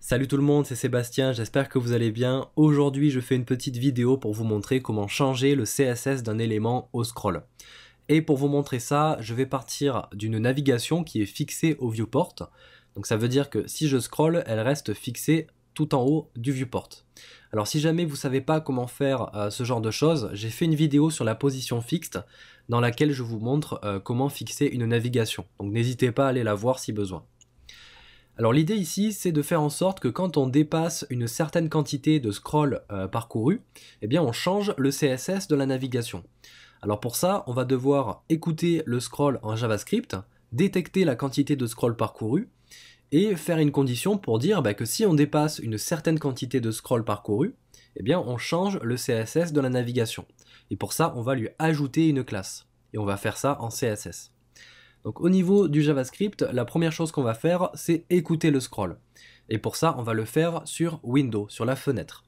Salut tout le monde, c'est Sébastien, j'espère que vous allez bien. Aujourd'hui, je fais une petite vidéo pour vous montrer comment changer le CSS d'un élément au scroll. Et pour vous montrer ça, je vais partir d'une navigation qui est fixée au viewport. Donc ça veut dire que si je scroll, elle reste fixée tout en haut du viewport. Alors si jamais vous ne savez pas comment faire ce genre de choses, j'ai fait une vidéo sur la position fixe dans laquelle je vous montre comment fixer une navigation. Donc n'hésitez pas à aller la voir si besoin. Alors l'idée ici, c'est de faire en sorte que quand on dépasse une certaine quantité de scroll parcouru, eh bien on change le CSS de la navigation. Alors pour ça, on va devoir écouter le scroll en JavaScript, détecter la quantité de scroll parcouru, et faire une condition pour dire que si on dépasse une certaine quantité de scroll parcouru, eh bien on change le CSS de la navigation. Et pour ça, on va lui ajouter une classe. Et on va faire ça en CSS. Donc au niveau du JavaScript, la première chose qu'on va faire, c'est écouter le scroll. Et pour ça, on va le faire sur Window, sur la fenêtre.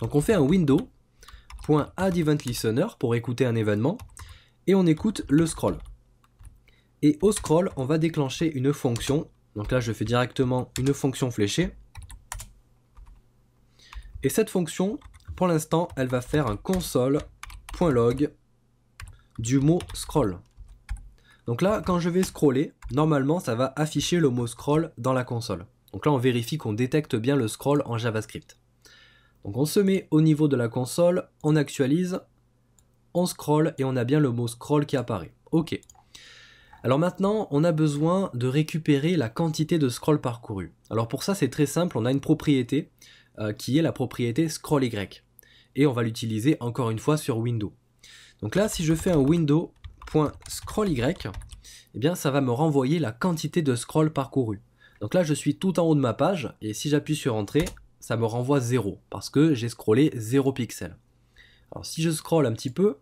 Donc on fait un window.addEventListener pour écouter un événement, et on écoute le scroll. Et au scroll, on va déclencher une fonction. Donc là, je fais directement une fonction fléchée. Et cette fonction, pour l'instant, elle va faire un console.log du mot scroll. Donc là, quand je vais scroller, normalement, ça va afficher le mot scroll dans la console. Donc là, on vérifie qu'on détecte bien le scroll en JavaScript. Donc on se met au niveau de la console, on actualise, on scroll et on a bien le mot scroll qui apparaît. Ok. Alors maintenant, on a besoin de récupérer la quantité de scroll parcouru. Alors pour ça, c'est très simple, on a une propriété qui est la propriété scroll y. Et on va l'utiliser encore une fois sur Window. Donc là, si je fais un window.scroll y, eh bien ça va me renvoyer la quantité de scroll parcouru. Donc là, je suis tout en haut de ma page, et si j'appuie sur Entrée, ça me renvoie 0, parce que j'ai scrollé 0 pixels. Alors si je scroll un petit peu,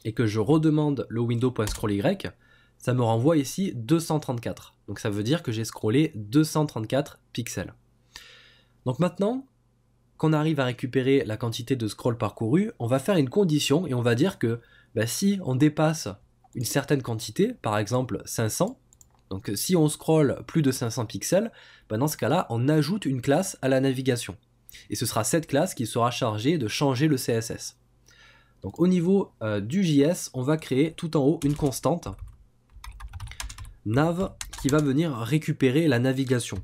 et que je redemande le window.scroll y, ça me renvoie ici 234. Donc ça veut dire que j'ai scrollé 234 pixels. Donc maintenant qu'on arrive à récupérer la quantité de scroll parcouru, on va faire une condition et on va dire que si on dépasse une certaine quantité, par exemple 500, donc si on scrolle plus de 500 pixels, dans ce cas-là, on ajoute une classe à la navigation. Et ce sera cette classe qui sera chargée de changer le CSS. Donc au niveau du JS, on va créer tout en haut une constante nav qui va venir récupérer la navigation.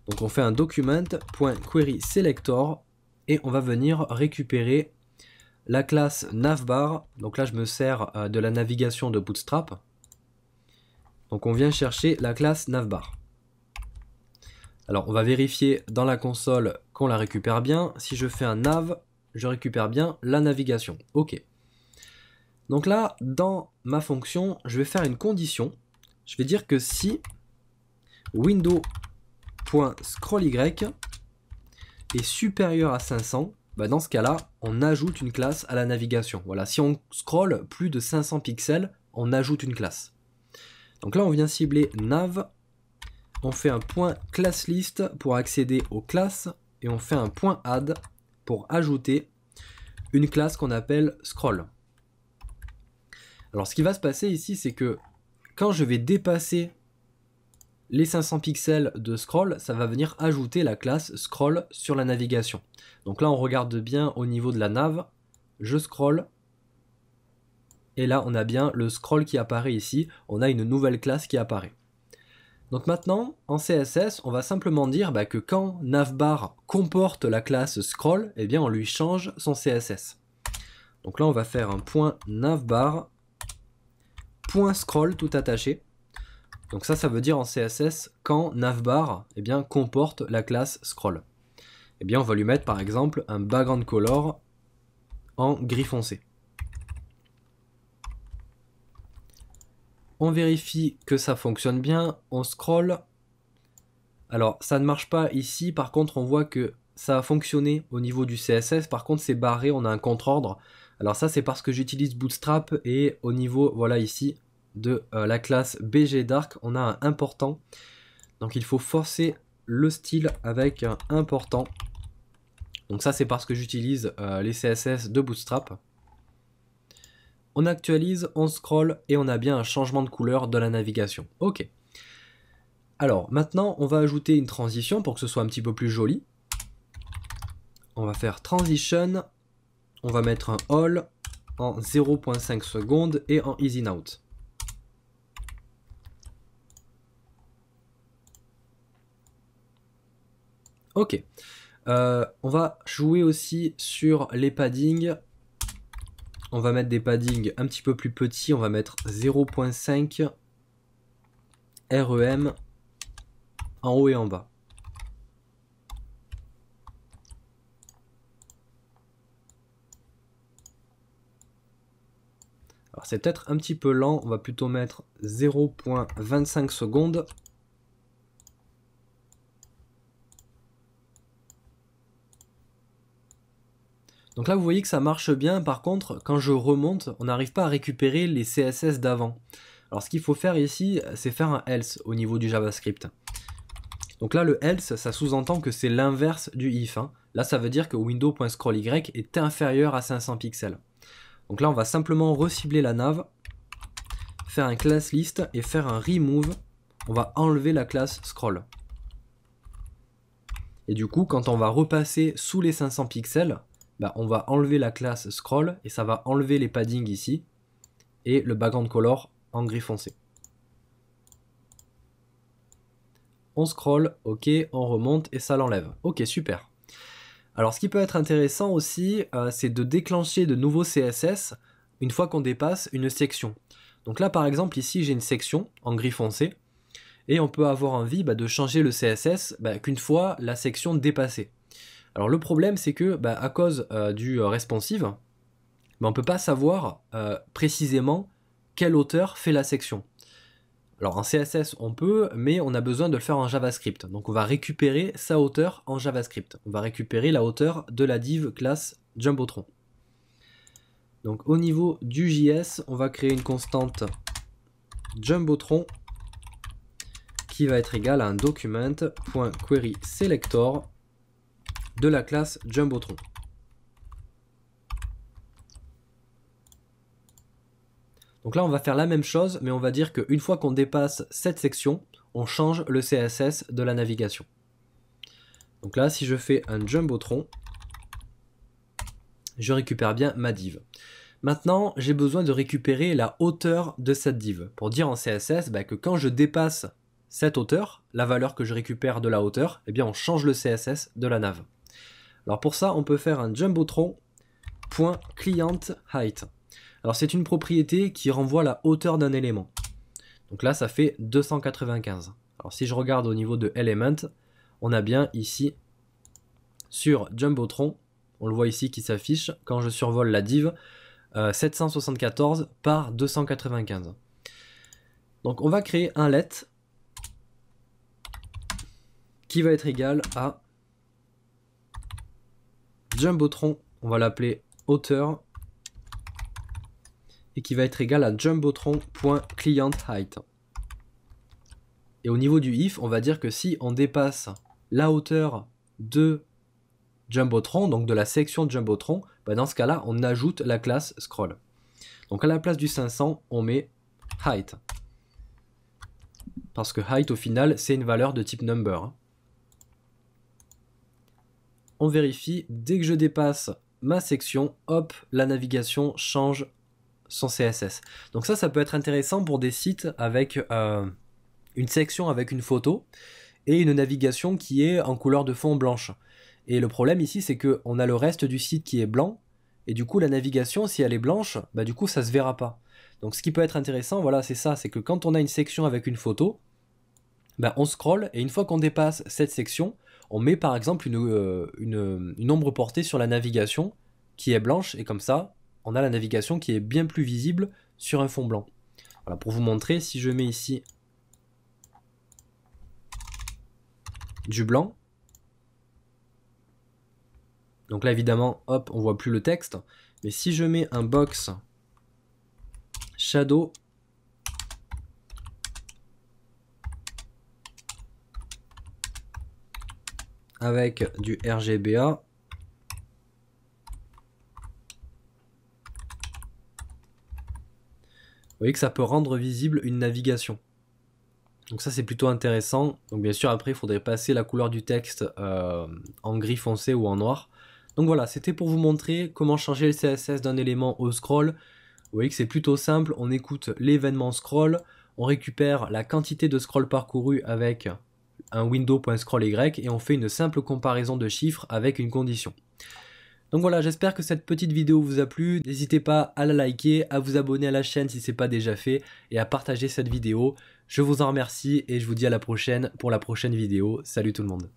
Donc on fait un document.querySelector et on va venir récupérer la classe navbar. Donc là je me sers de la navigation de Bootstrap. Donc on vient chercher la classe navbar. Alors on va vérifier dans la console qu'on la récupère bien. Si je fais un nav, je récupère bien la navigation. Ok. Donc là, dans ma fonction, je vais faire une condition. Je vais dire que si window.scroll y est supérieur à 500, dans ce cas-là, on ajoute une classe à la navigation. Voilà, si on scrolle plus de 500 pixels, on ajoute une classe. Donc là, on vient cibler nav, on fait un point classList pour accéder aux classes, et on fait un point add pour ajouter une classe qu'on appelle scroll. Alors ce qui va se passer ici, c'est que quand je vais dépasser les 500 pixels de scroll, ça va venir ajouter la classe scroll sur la navigation. Donc là, on regarde bien au niveau de la nav, je scroll, et là, on a bien le scroll qui apparaît ici, on a une nouvelle classe qui apparaît. Donc maintenant, en CSS, on va simplement dire que quand navbar comporte la classe scroll, eh bien on lui change son CSS. Donc là, on va faire un point navbar .scroll tout attaché. Donc ça veut dire en CSS quand navbar comporte la classe scroll. Eh bien on va lui mettre par exemple un background color en gris foncé. On vérifie que ça fonctionne bien, on scroll. Alors ça ne marche pas ici, par contre on voit que ça a fonctionné au niveau du CSS, par contre c'est barré, on a un contre-ordre. Alors ça c'est parce que j'utilise Bootstrap et au niveau, voilà ici, de la classe bgdark, on a un important. Donc il faut forcer le style avec un important. Donc ça c'est parce que j'utilise les CSS de Bootstrap. On actualise, on scroll et on a bien un changement de couleur de la navigation. Ok. Alors maintenant on va ajouter une transition pour que ce soit un petit peu plus joli. On va faire transition, on va mettre un all en 0.5 secondes et en easy out. Ok, on va jouer aussi sur les paddings. On va mettre des paddings un petit peu plus petits, on va mettre 0.5 REM en haut et en bas. Alors c'est peut-être un petit peu lent, on va plutôt mettre 0.25 secondes. Donc là vous voyez que ça marche bien, par contre quand je remonte, on n'arrive pas à récupérer les CSS d'avant. Alors ce qu'il faut faire ici, c'est faire un else au niveau du JavaScript. Donc là le else, ça sous-entend que c'est l'inverse du if. Là ça veut dire que window.scrollY est inférieur à 500 pixels. Donc là on va simplement recibler la nav, faire un class list et faire un remove. On va enlever la classe scroll. Et du coup quand on va repasser sous les 500 pixels, bah, on va enlever la classe scroll et ça va enlever les paddings ici et le background color en gris foncé. On scroll, ok, on remonte et ça l'enlève. Ok, super. Alors ce qui peut être intéressant aussi, c'est de déclencher de nouveaux CSS une fois qu'on dépasse une section. Donc là par exemple ici j'ai une section en gris foncé et on peut avoir envie de changer le CSS qu'une fois la section dépassée. Alors le problème c'est que à cause du responsive, on ne peut pas savoir précisément quelle hauteur fait la section. Alors en CSS on peut, mais on a besoin de le faire en JavaScript. Donc on va récupérer sa hauteur en JavaScript. On va récupérer la hauteur de la div classe Jumbotron. Donc au niveau du JS, on va créer une constante Jumbotron qui va être égale à un document.querySelector de la classe Jumbotron. Donc là on va faire la même chose, mais on va dire qu'une fois qu'on dépasse cette section, on change le CSS de la navigation. Donc là si je fais un Jumbotron, je récupère bien ma div. Maintenant j'ai besoin de récupérer la hauteur de cette div, pour dire en CSS que quand je dépasse cette hauteur, la valeur que je récupère de la hauteur, eh bien on change le CSS de la nav. Alors pour ça on peut faire un Jumbotron.clientHeight. Alors c'est une propriété qui renvoie la hauteur d'un élément. Donc là ça fait 295. Alors si je regarde au niveau de element, on a bien ici sur Jumbotron, on le voit ici qui s'affiche quand je survole la div, 774 par 295. Donc on va créer un let qui va être égal à Jumbotron, on va l'appeler hauteur, et qui va être égal à jumbotron.clientHeight. Et au niveau du if, on va dire que si on dépasse la hauteur de Jumbotron, donc de la section de Jumbotron, dans ce cas-là, on ajoute la classe scroll. Donc à la place du 500, on met height. Parce que height, au final, c'est une valeur de type number. On vérifie, dès que je dépasse ma section, hop, la navigation change son CSS. Donc ça peut être intéressant pour des sites avec une section avec une photo et une navigation qui est en couleur de fond blanche. Et le problème ici, c'est qu'on a le reste du site qui est blanc, et du coup la navigation, si elle est blanche, du coup ça se verra pas. Donc ce qui peut être intéressant, voilà, c'est ça, c'est que quand on a une section avec une photo, on scrolle, et une fois qu'on dépasse cette section, on met par exemple une ombre portée sur la navigation qui est blanche, et comme ça, on a la navigation qui est bien plus visible sur un fond blanc. Voilà, pour vous montrer, si je mets ici du blanc, donc là évidemment, hop, on voit plus le texte, mais si je mets un box shadow avec du RGBA, vous voyez que ça peut rendre visible une navigation. Donc ça c'est plutôt intéressant. Donc bien sûr après il faudrait passer la couleur du texte en gris foncé ou en noir. Donc voilà, c'était pour vous montrer comment changer le CSS d'un élément au scroll. Vous voyez que c'est plutôt simple, on écoute l'événement scroll, on récupère la quantité de scroll parcouru avec un window.scrollY et on fait une simple comparaison de chiffres avec une condition. Donc voilà, j'espère que cette petite vidéo vous a plu. N'hésitez pas à la liker, à vous abonner à la chaîne si ce n'est pas déjà fait et à partager cette vidéo. Je vous en remercie et je vous dis à la prochaine pour la prochaine vidéo. Salut tout le monde.